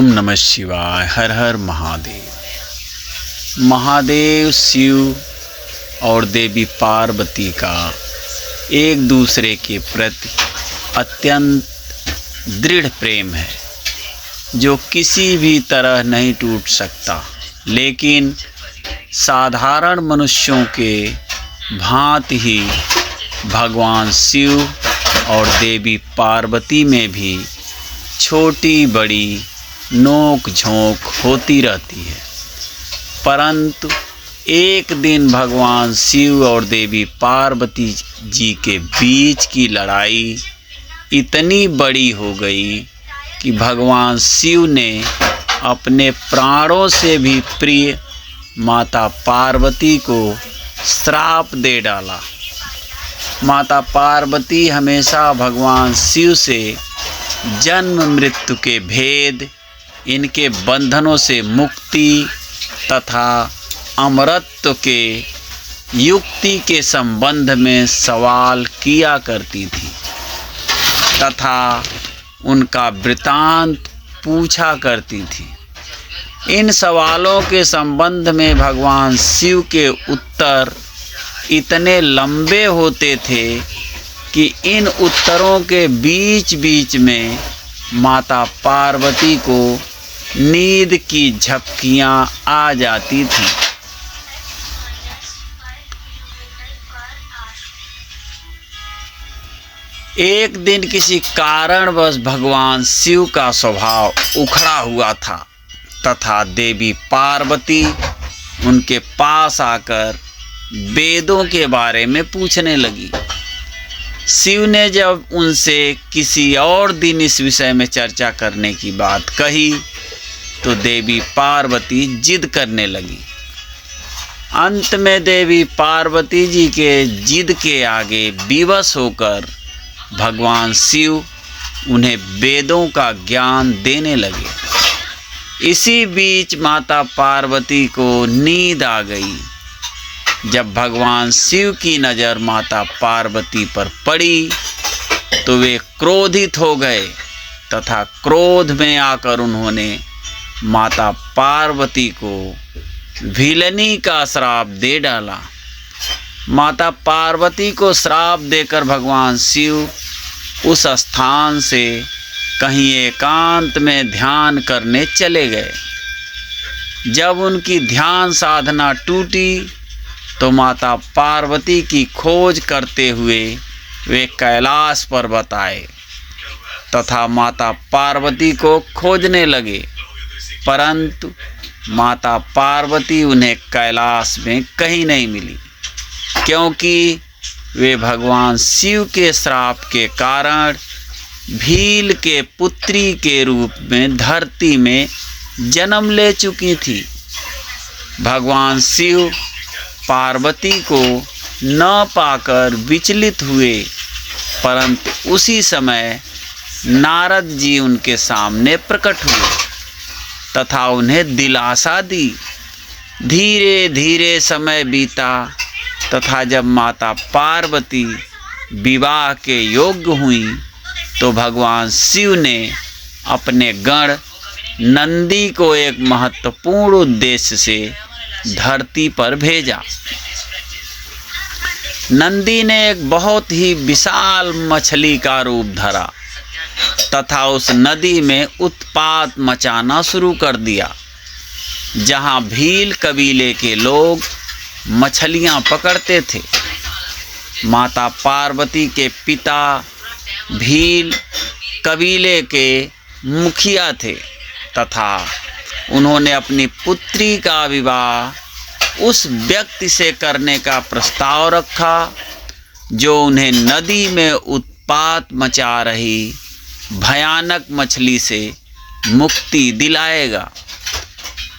ओम नमः शिवाय। हर हर महादेव। महादेव शिव और देवी पार्वती का एक दूसरे के प्रति अत्यंत दृढ़ प्रेम है जो किसी भी तरह नहीं टूट सकता। लेकिन साधारण मनुष्यों के भांति ही भगवान शिव और देवी पार्वती में भी छोटी बड़ी नोक झोंक होती रहती है। परंतु एक दिन भगवान शिव और देवी पार्वती जी के बीच की लड़ाई इतनी बड़ी हो गई कि भगवान शिव ने अपने प्राणों से भी प्रिय माता पार्वती को श्राप दे डाला। माता पार्वती हमेशा भगवान शिव से जन्म मृत्यु के भेद, इनके बंधनों से मुक्ति तथा अमरत्व के युक्ति के संबंध में सवाल किया करती थी तथा उनका वृतांत पूछा करती थी। इन सवालों के संबंध में भगवान शिव के उत्तर इतने लंबे होते थे कि इन उत्तरों के बीच बीच में माता पार्वती को नींद की झपकियां आ जाती थीं। एक दिन किसी कारणवश भगवान शिव का स्वभाव उखड़ा हुआ था तथा देवी पार्वती उनके पास आकर वेदों के बारे में पूछने लगी। शिव ने जब उनसे किसी और दिन इस विषय में चर्चा करने की बात कही तो देवी पार्वती जिद करने लगी। अंत में देवी पार्वती जी के जिद के आगे विवश होकर भगवान शिव उन्हें वेदों का ज्ञान देने लगे। इसी बीच माता पार्वती को नींद आ गई। जब भगवान शिव की नज़र माता पार्वती पर पड़ी तो वे क्रोधित हो गए तथा क्रोध में आकर उन्होंने माता पार्वती को विलनी का श्राप दे डाला। माता पार्वती को श्राप देकर भगवान शिव उस स्थान से कहीं एकांत में ध्यान करने चले गए। जब उनकी ध्यान साधना टूटी तो माता पार्वती की खोज करते हुए वे कैलाश पर्वत आए तथा माता पार्वती को खोजने लगे, परंतु माता पार्वती उन्हें कैलाश में कहीं नहीं मिली, क्योंकि वे भगवान शिव के श्राप के कारण भील के पुत्री के रूप में धरती में जन्म ले चुकी थी। भगवान शिव पार्वती को न पाकर विचलित हुए, परंतु उसी समय नारद जी उनके सामने प्रकट हुए तथा उन्हें दिलासा दी। धीरे धीरे समय बीता तथा जब माता पार्वती विवाह के योग्य हुई तो भगवान शिव ने अपने गण नंदी को एक महत्वपूर्ण उद्देश्य से धरती पर भेजा। नंदी ने एक बहुत ही विशाल मछली का रूप धरा तथा उस नदी में उत्पात मचाना शुरू कर दिया। जहां भील कबीले के लोग मछलियां पकड़ते थे, माता पार्वती के पिता भील कबीले के मुखिया थे तथा उन्होंने अपनी पुत्री का विवाह उस व्यक्ति से करने का प्रस्ताव रखा जो उन्हें नदी में उत्पात मचा रही भयानक मछली से मुक्ति दिलाएगा।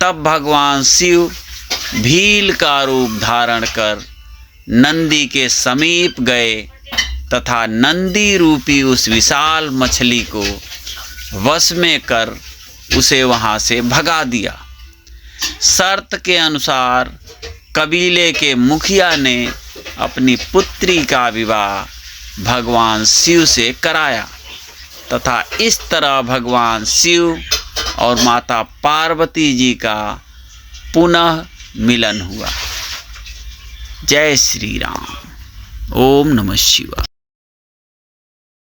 तब भगवान शिव भील का रूप धारण कर नंदी के समीप गए तथा नंदी रूपी उस विशाल मछली को वश में कर उसे वहां से भगा दिया। शर्त के अनुसार कबीले के मुखिया ने अपनी पुत्री का विवाह भगवान शिव से कराया तथा इस तरह भगवान शिव और माता पार्वती जी का पुनः मिलन हुआ। जय श्री राम। ओम नमः शिवाय।